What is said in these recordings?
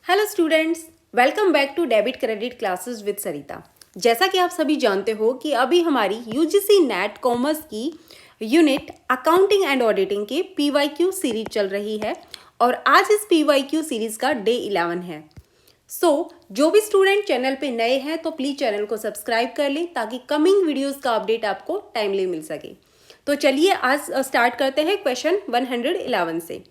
Hello students, welcome back to debit credit classes with Sarita. जैसा कि आप सभी जानते हो कि अभी हमारी यूजीसी नेट कॉमर्स की यूनिट अकाउंटिंग एंड ऑडिटिंग के पीवाईक्यू सीरीज चल रही है और आज इस पीवाईक्यू सीरीज का डे 11 है। जो भी स्टूडेंट चैनल पे नए हैं तो प्लीज चैनल को सब्सक्राइब कर लें ताकि कमिंग वीडियोस का अपडेट आपको टाइमली मिल सके। तो चलिए आज स्टार्ट करते हैं क्वेश्चन 111 से।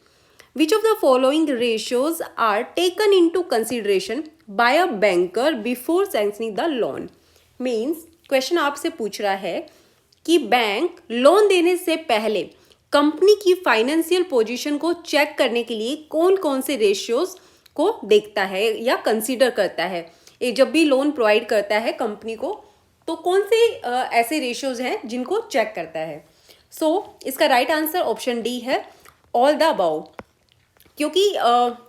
Which of the following ratios are taken into consideration by a banker before sanctioning the loan? Means question आपसे पूछ रहा है कि बैंक लोन देने से पहले कंपनी की फाइनेंशियल पोजीशन को चेक करने के लिए कौन कौन से रेशियोज को देखता है या कंसीडर करता है। ये जब भी लोन प्रोवाइड करता है कंपनी को तो कौन से ऐसे रेशियोज हैं जिनको चेक करता है। इसका राइट आंसर ऑप्शन डी है, ऑल द अबव। क्योंकि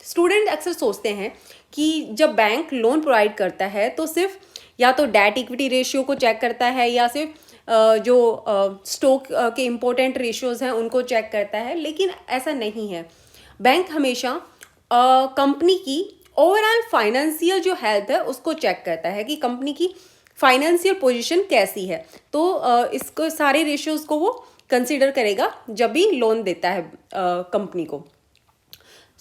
स्टूडेंट अक्सर सोचते हैं कि जब बैंक लोन प्रोवाइड करता है तो सिर्फ या तो डेट इक्विटी रेशियो को चेक करता है या सिर्फ जो स्टॉक के इम्पोर्टेंट रेशियोज हैं उनको चेक करता है, लेकिन ऐसा नहीं है। बैंक हमेशा कंपनी की ओवरऑल फाइनेंशियल जो हेल्थ है उसको चेक करता है कि कंपनी की फाइनेंशियल पोजीशन कैसी है। तो इसको सारे रेशियोज को वो कंसिडर करेगा जब भी लोन देता है कंपनी को।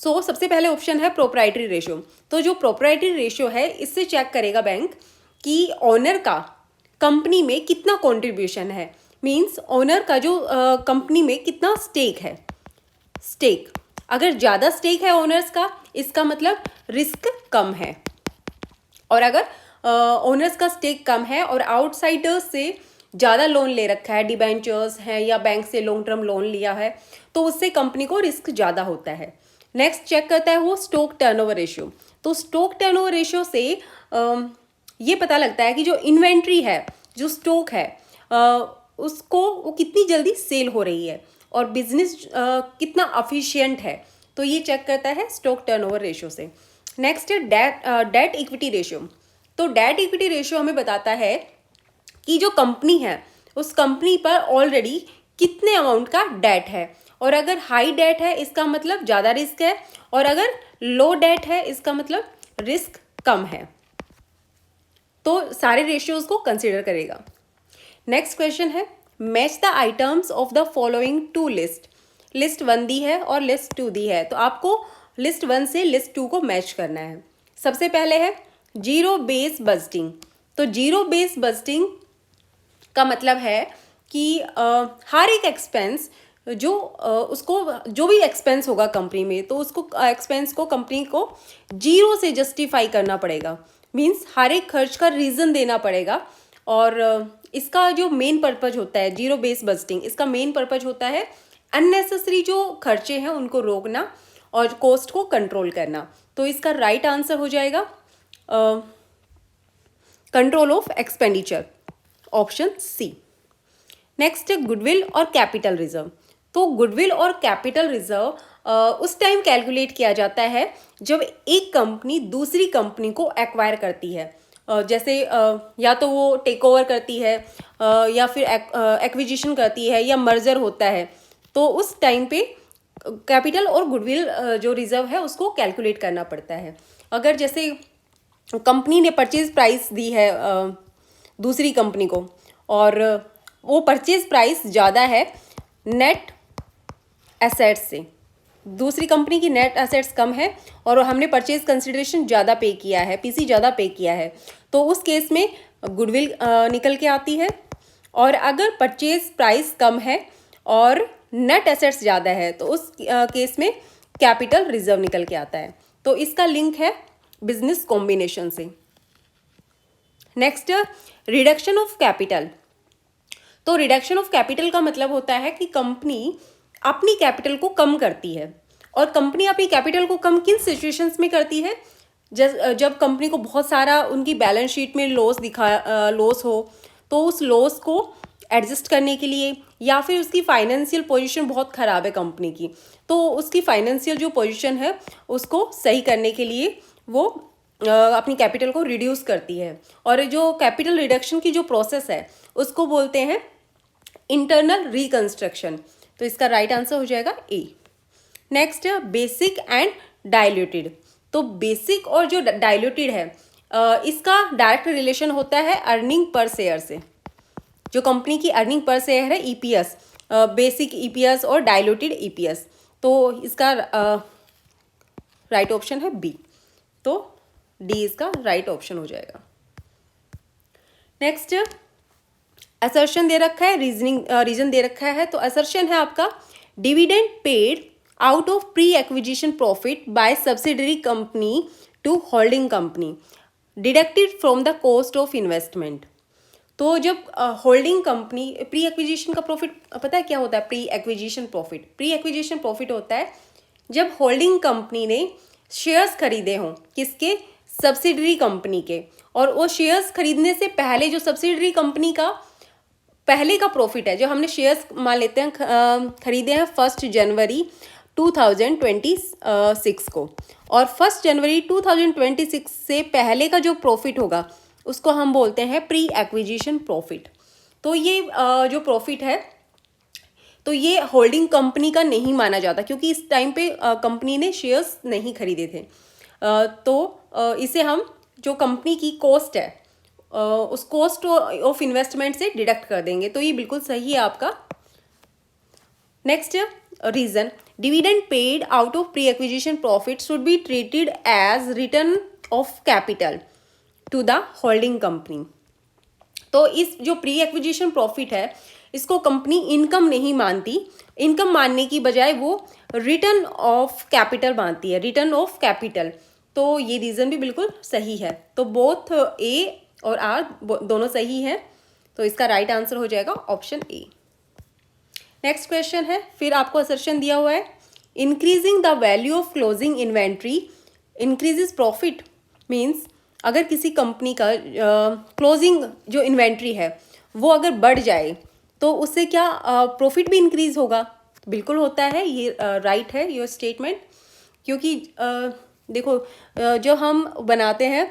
सबसे पहले ऑप्शन है प्रोप्राइटरी रेशियो। तो जो प्रोप्राइटरी रेशियो है इससे चेक करेगा बैंक कि ओनर का कंपनी में कितना कंट्रीब्यूशन है। मींस ओनर का जो कंपनी में कितना स्टेक है। स्टेक अगर ज़्यादा स्टेक है ओनर्स का, इसका मतलब रिस्क कम है। और अगर ओनर्स का स्टेक कम है और आउटसाइडर्स से ज़्यादा लोन ले रखा है, डिबेंचर्स हैं या बैंक से लॉन्ग टर्म लोन लिया है, तो उससे कंपनी को रिस्क ज़्यादा होता है। नेक्स्ट चेक करता है वो स्टॉक टर्नओवर रेशियो। तो स्टॉक टर्नओवर रेशियो से ये पता लगता है कि जो इन्वेंट्री है, जो स्टॉक है, उसको वो कितनी जल्दी सेल हो रही है और बिजनेस कितना अफिशिएंट है। तो ये चेक करता है स्टॉक टर्नओवर रेशियो से। नेक्स्ट है डेट इक्विटी रेशियो। तो डेट इक्विटी रेशियो हमें बताता है कि जो कंपनी है उस कंपनी पर ऑलरेडी कितने अमाउंट का डेट है। और अगर हाई डेट है इसका मतलब ज़्यादा रिस्क है, और अगर लो डेट है इसका मतलब रिस्क कम है। तो सारे रेशियोज को कंसीडर करेगा। नेक्स्ट क्वेश्चन है, match the items of the following two list. List 1 दी है और लिस्ट 2 दी है, तो आपको लिस्ट 1 से लिस्ट 2 को मैच करना है। सबसे पहले है जीरो बेस बजटिंग। तो जीरो बेस बजटिंग का मतलब है कि हर एक एक्सपेंस जो उसको जो भी एक्सपेंस होगा कंपनी में, तो उसको एक्सपेंस को कंपनी को जीरो से जस्टिफाई करना पड़ेगा। मींस हर एक खर्च का रीज़न देना पड़ेगा। और इसका जो मेन पर्पज होता है जीरो बेस बजटिंग, इसका मेन पर्पज होता है अननेसेसरी जो खर्चे हैं उनको रोकना और कॉस्ट को कंट्रोल करना। तो इसका राइट आंसर हो जाएगा control of expenditure, option C. Next है गुडविल और कैपिटल रिजर्व। तो गुडविल और कैपिटल रिजर्व उस टाइम कैलकुलेट किया जाता है जब एक कंपनी दूसरी कंपनी को एक्वायर करती है। जैसे या तो वो टेक ओवर करती है या फिर एक्विजिशन करती है या मर्जर होता है, तो उस टाइम पे कैपिटल और गुडविल जो रिजर्व है उसको कैलकुलेट करना पड़ता है। अगर जैसे कंपनी ने परचेज प्राइस दी है दूसरी कंपनी को और वो परचेज प्राइस ज़्यादा है नेट एसेट्स से, दूसरी कंपनी की नेट एसेट्स कम है और हमने परचेज कंसिडरेशन ज़्यादा पे किया है, पीसी ज़्यादा पे किया है, तो उस केस में गुडविल निकल के आती है। और अगर परचेज प्राइस कम है और नेट एसेट्स ज़्यादा है तो उस केस में कैपिटल रिजर्व निकल के आता है। तो इसका लिंक है बिजनेस कॉम्बिनेशन से। Next, reduction of capital. तो रिडक्शन ऑफ कैपिटल का मतलब होता है कि कंपनी अपनी कैपिटल को कम करती है। और कंपनी अपनी कैपिटल को कम किन सिचुएशंस में करती है? जब कंपनी को बहुत सारा उनकी बैलेंस शीट में लॉस हो, तो उस लॉस को एडजस्ट करने के लिए, या फिर उसकी फाइनेंशियल पोजीशन बहुत ख़राब है कंपनी की, तो उसकी फाइनेंशियल जो पोजीशन है उसको सही करने के लिए वो अपनी कैपिटल को रिड्यूस करती है। और जो कैपिटल रिडक्शन की जो प्रोसेस है उसको बोलते हैं इंटरनल रिकंस्ट्रक्शन। तो इसका राइट आंसर हो जाएगा ए। नेक्स्ट है बेसिक एंड डाइल्यूटेड। तो बेसिक और जो डाइल्यूटेड है इसका डायरेक्ट रिलेशन होता है अर्निंग पर शेयर से। जो कंपनी की अर्निंग पर शेयर है ईपीएस, बेसिक ईपीएस और डाइल्यूटेड ईपीएस, तो इसका राइट ऑप्शन है बी। तो डी इसका राइट ऑप्शन हो जाएगा। नेक्स्ट असर्शन दे रखा है, रीजन दे रखा है। तो असर्शन है आपका dividend paid out of pre acquisition profit by subsidiary company to holding company deducted from the cost of investment. तो जब होल्डिंग कंपनी प्री एक्विजिशन का प्रॉफिट पता है क्या होता है? प्री एक्विजिशन प्रॉफिट होता है जब होल्डिंग कंपनी ने शेयर्स खरीदे हों, किसके? सब्सिडरी कंपनी के, और वो शेयर्स खरीदने से पहले जो सब्सिडरी कंपनी का पहले का प्रॉफिट है, जो हमने शेयर्स मान लेते हैं खरीदे हैं 1 जनवरी 2026 को, और 1 जनवरी 2026 से पहले का जो प्रॉफिट होगा उसको हम बोलते हैं प्री एक्विजिशन प्रॉफिट। तो ये जो प्रॉफिट है तो ये होल्डिंग कंपनी का नहीं माना जाता, क्योंकि इस टाइम पे कंपनी ने शेयर्स नहीं खरीदे थे। तो इसे हम जो कंपनी की कॉस्ट है उस कॉस्ट ऑफ इन्वेस्टमेंट से डिडक्ट कर देंगे। तो ये बिल्कुल सही है आपका। Next reason, dividend paid out of pre acquisition profit should be treated as return of capital to the holding company. तो इस जो प्री एक्विजिशन प्रॉफिट है इसको कंपनी इनकम नहीं मानती, इनकम मानने की बजाय वो रिटर्न ऑफ कैपिटल मानती है, रिटर्न ऑफ कैपिटल। तो ये रीज़न भी बिल्कुल सही है। तो बोथ ए और आर दोनों सही हैं, तो इसका राइट आंसर हो जाएगा ऑप्शन ए। नेक्स्ट क्वेश्चन है, फिर आपको असर्शन दिया हुआ है, increasing the value of closing inventory increases profit. Means अगर किसी कंपनी का क्लोजिंग जो इन्वेंट्री है वो अगर बढ़ जाए तो उससे क्या प्रॉफिट भी इंक्रीज होगा? बिल्कुल होता है, ये राइट है योर स्टेटमेंट। क्योंकि देखो जो हम बनाते हैं,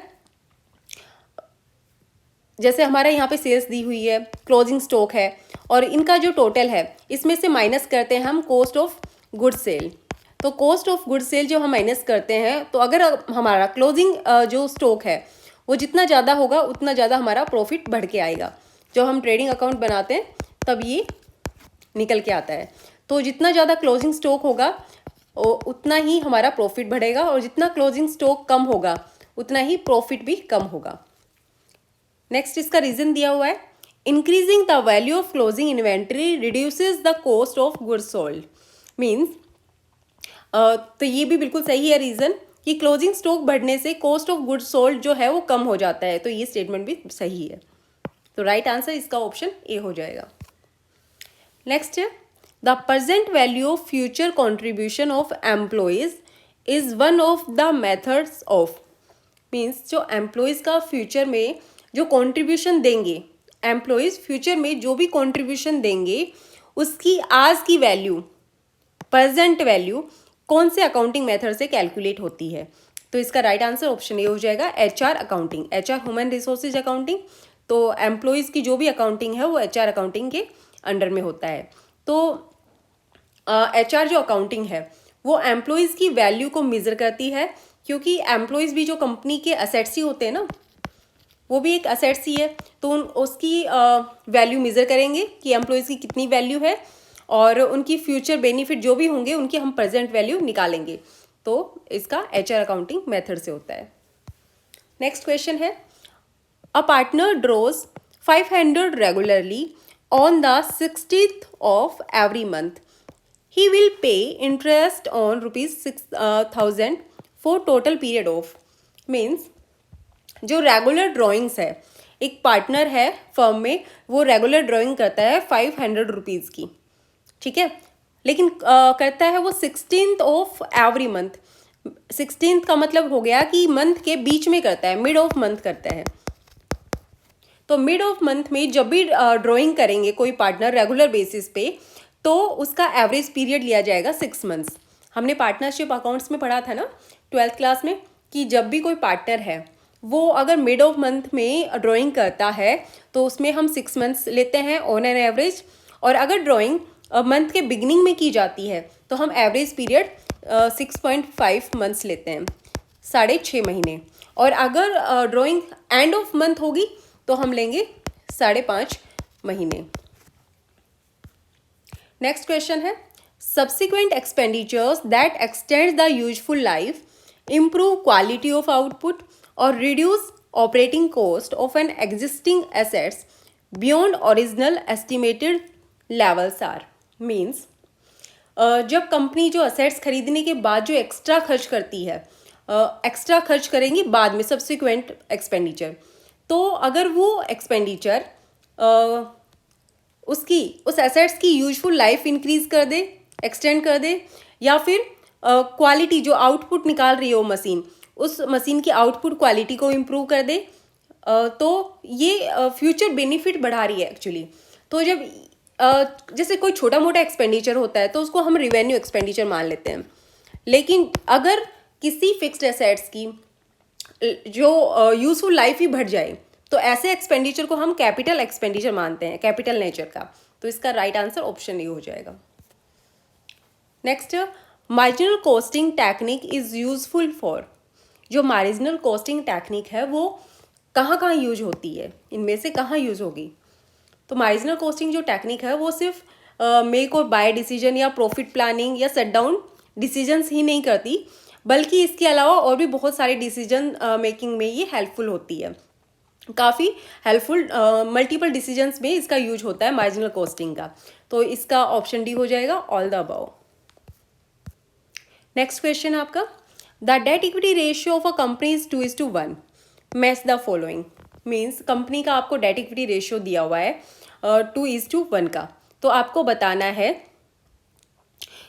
जैसे हमारा यहाँ पे सेल्स दी हुई है, क्लोजिंग स्टॉक है, और इनका जो टोटल है इसमें से माइनस करते हैं हम कॉस्ट ऑफ गुड सेल। तो कॉस्ट ऑफ गुड सेल जो हम माइनस करते हैं, तो अगर हमारा क्लोजिंग जो स्टॉक है वो जितना ज़्यादा होगा उतना ज़्यादा हमारा प्रॉफिट बढ़ के आएगा। जो हम ट्रेडिंग अकाउंट बनाते हैं तब ये निकल के आता है। तो जितना ज़्यादा क्लोजिंग स्टॉक होगा उतना ही हमारा प्रॉफिट बढ़ेगा, और जितना क्लोजिंग स्टॉक कम होगा उतना ही प्रॉफिट भी कम होगा। नेक्स्ट इसका रीज़न दिया हुआ है, increasing the value of closing inventory reduces the cost of goods sold. Means तो ये भी बिल्कुल सही है रीज़न कि क्लोजिंग स्टॉक बढ़ने से कॉस्ट ऑफ गुड्स सोल्ड जो है वो कम हो जाता है। तो ये स्टेटमेंट भी सही है। तो राइट आंसर इसका ऑप्शन ए हो जाएगा। नेक्स्ट है, the present value of future contribution of employees is one of the methods of. Means जो एम्प्लॉयज़ का फ्यूचर में जो कॉन्ट्रीब्यूशन देंगे, एम्प्लॉयज़ फ्यूचर में जो भी कॉन्ट्रीब्यूशन देंगे उसकी आज की वैल्यू, प्रेजेंट वैल्यू कौन से अकाउंटिंग मेथड से कैलकुलेट होती है? तो इसका राइट आंसर ऑप्शन ए हो जाएगा, HR accounting, HR human resources accounting. तो एम्प्लॉयज़ की जो भी अकाउंटिंग है वो एचआर अकाउंटिंग के अंडर में होता है। तो एचआर जो अकाउंटिंग है वो एम्प्लॉयज़ की वैल्यू को मेज़र करती है, क्योंकि एम्प्लॉयज़ भी जो कंपनी के असेट्स ही होते हैं ना, वो भी एक असेट्स ही है। तो उसकी वैल्यू मेज़र करेंगे कि एम्प्लॉयज़ की कितनी वैल्यू है, और उनकी फ्यूचर बेनिफिट जो भी होंगे उनकी हम प्रेजेंट वैल्यू निकालेंगे। तो इसका एचआर अकाउंटिंग मेथड से होता है। नेक्स्ट क्वेश्चन है, a partner draws 500 regularly on the 60th of every month. He will pay interest on ₹6,000 for total period of. Means जो रेगुलर ड्राइंग्स है, एक पार्टनर है फर्म में, वो रेगुलर ड्राइंग करता है 500 रुपीज़ की, ठीक है, लेकिन करता है वो 16th of every month. 16th का मतलब हो गया कि मंथ के बीच में करता है, मिड ऑफ मंथ करता है। तो मिड ऑफ मंथ में जब भी ड्राइंग करेंगे कोई पार्टनर रेगुलर बेसिस पे, तो उसका एवरेज पीरियड लिया जाएगा 6 मंथ्स। हमने पार्टनरशिप अकाउंट्स में पढ़ा था ना 12th क्लास में, कि जब भी कोई पार्टनर है वो अगर मिड ऑफ मंथ में ड्राइंग करता है तो उसमें हम 6 मंथ्स लेते हैं ऑन एन एवरेज, और अगर ड्राइंग मंथ के बिगिनिंग में की जाती है तो हम एवरेज पीरियड 6.5 मंथ्स लेते हैं। 6.5 महीने, और अगर ड्राइंग एंड ऑफ मंथ होगी तो हम लेंगे 5.5 महीने। नेक्स्ट क्वेश्चन है, subsequent expenditures that extend the useful life, improve quality of output or reduce operating cost of an existing assets beyond original estimated levels are। means जब company जो assets खरीदने के बाद जो एक्स्ट्रा खर्च करती है, एक्स्ट्रा खर्च करेंगी बाद में सब्सिक्वेंट एक्सपेंडिचर, तो अगर वो एक्सपेंडिचर उस एसेट्स की यूजफुल लाइफ इंक्रीज कर दे, एक्सटेंड कर दे, या फिर क्वालिटी जो आउटपुट निकाल रही है वो मशीन, उस मशीन की आउटपुट क्वालिटी को इम्प्रूव कर दे, तो ये फ्यूचर बेनिफिट बढ़ा रही है एक्चुअली। तो जब जैसे कोई छोटा मोटा एक्सपेंडिचर होता है तो उसको हम रिवेन्यू एक्सपेंडिचर मान लेते हैं, लेकिन अगर किसी फिक्स्ड एसेट्स की जो यूजफुल लाइफ ही बढ़ जाए तो ऐसे एक्सपेंडिचर को हम कैपिटल एक्सपेंडिचर मानते हैं, कैपिटल नेचर का। तो इसका राइट आंसर ऑप्शन ए हो जाएगा। Next, marginal costing technique is useful for. जो मार्जिनल कॉस्टिंग टेक्निक है वो कहाँ कहाँ यूज होती है, इनमें से कहाँ यूज होगी? तो मार्जिनल कॉस्टिंग जो टेक्निक है वो सिर्फ मेक और बाय डिसीजन या प्रॉफिट प्लानिंग या शट डाउन डिसीजंस ही नहीं करती, बल्कि इसके अलावा और भी बहुत सारे डिसीजन मेकिंग में ये हेल्पफुल होती है। काफ़ी हेल्पफुल मल्टीपल डिसीजंस में इसका यूज होता है मार्जिनल कॉस्टिंग का। तो इसका ऑप्शन डी हो जाएगा, all the above. Next question आपका, the debt equity ratio of a company is 2:1, match the following. Means company का आपको डेट इक्विटी रेशियो दिया हुआ है 2:1 का, तो आपको बताना है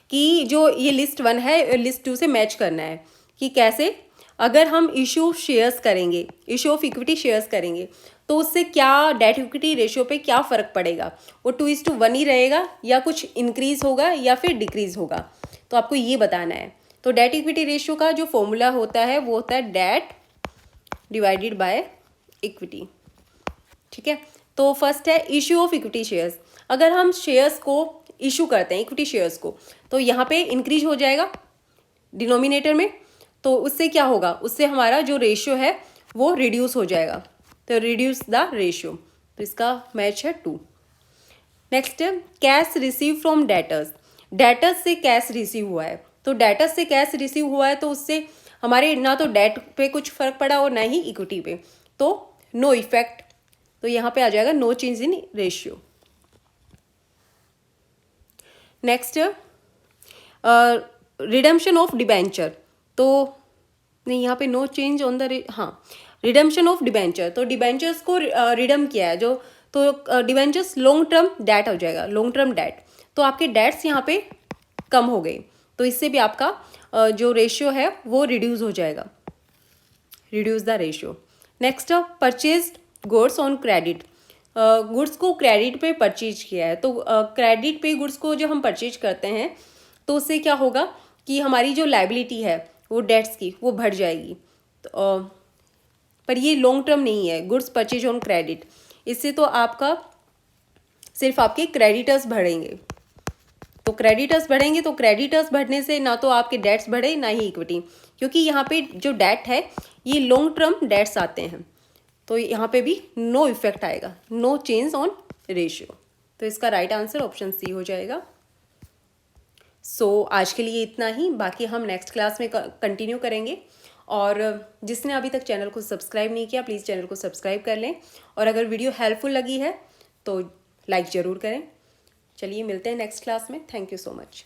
कि जो ये लिस्ट 1 है लिस्ट 2 से मैच करना है कि कैसे। अगर हम इशू शेयर्स करेंगे, इशू ऑफ इक्विटी शेयर्स करेंगे, तो उससे क्या डेट इक्विटी रेशियो पे क्या फ़र्क पड़ेगा? वो 2:1 ही रहेगा या कुछ इंक्रीज होगा या फिर डिक्रीज होगा? तो आपको ये बताना है। तो डेट इक्विटी रेशियो का जो फॉर्मूला होता है वो होता है डेट डिवाइडेड बाय इक्विटी। ठीक है, तो फर्स्ट है इशू ऑफ इक्विटी शेयर्स। अगर हम शेयर्स को इशू करते हैं, इक्विटी शेयर्स को, तो यहाँ पे इंक्रीज हो जाएगा डिनोमिनेटर में, तो उससे क्या होगा? उससे हमारा जो रेशियो है वो रिड्यूस हो जाएगा, तो रिड्यूस द रेशियो। तो इसका मैच है 2। नेक्स्ट है cash receive from debtors. Debtors से कैश रिसीव हुआ है, तो डेटर्स से कैश रिसीव हुआ है तो उससे हमारे ना तो डेट पे कुछ फर्क पड़ा और ना ही इक्विटी पे, तो नो इफेक्ट। तो यहाँ पे आ जाएगा no change in ratio. Next redemption of debenture, तो नहीं यहाँ पे नो चेंज ऑन द, हाँ रिडम्पशन ऑफ डिबेंचर, तो डिबेंचर्स को रिडम किया है जो, तो डिबेंचर्स लॉन्ग टर्म डेट हो जाएगा, लॉन्ग टर्म डेट। तो आपके डेट्स यहाँ पे कम हो गए, तो इससे भी आपका जो रेशियो है वो रिड्यूस हो जाएगा, reduce the ratio. Next purchase goods on credit. Goods को क्रेडिट पे परचेज किया है, तो क्रेडिट पे गुड्स को जो हम परचेज करते हैं तो उससे क्या होगा कि हमारी जो लायबिलिटी है वो डेट्स की वो बढ़ जाएगी। तो पर ये लॉन्ग टर्म नहीं है, गुड्स परचेज ऑन क्रेडिट। इससे तो आपका सिर्फ आपके क्रेडिटर्स बढ़ेंगे, तो क्रेडिटर्स बढ़ेंगे, तो क्रेडिटर्स बढ़ने से ना तो आपके डेट्स बढ़े ना ही इक्विटी, क्योंकि यहाँ पे जो डेट है ये लॉन्ग टर्म डेट्स आते हैं, तो यहाँ पे भी नो इफेक्ट आएगा, नो चेंज ऑन रेशियो। तो इसका राइट आंसर ऑप्शन सी हो जाएगा। सो आज के लिए इतना ही, बाकी हम नेक्स्ट क्लास में कंटिन्यू करेंगे। और जिसने अभी तक चैनल को सब्सक्राइब नहीं किया प्लीज़ चैनल को सब्सक्राइब कर लें, और अगर वीडियो हेल्पफुल लगी है तो लाइक ज़रूर करें। चलिए मिलते हैं नेक्स्ट क्लास में। Thank you so much.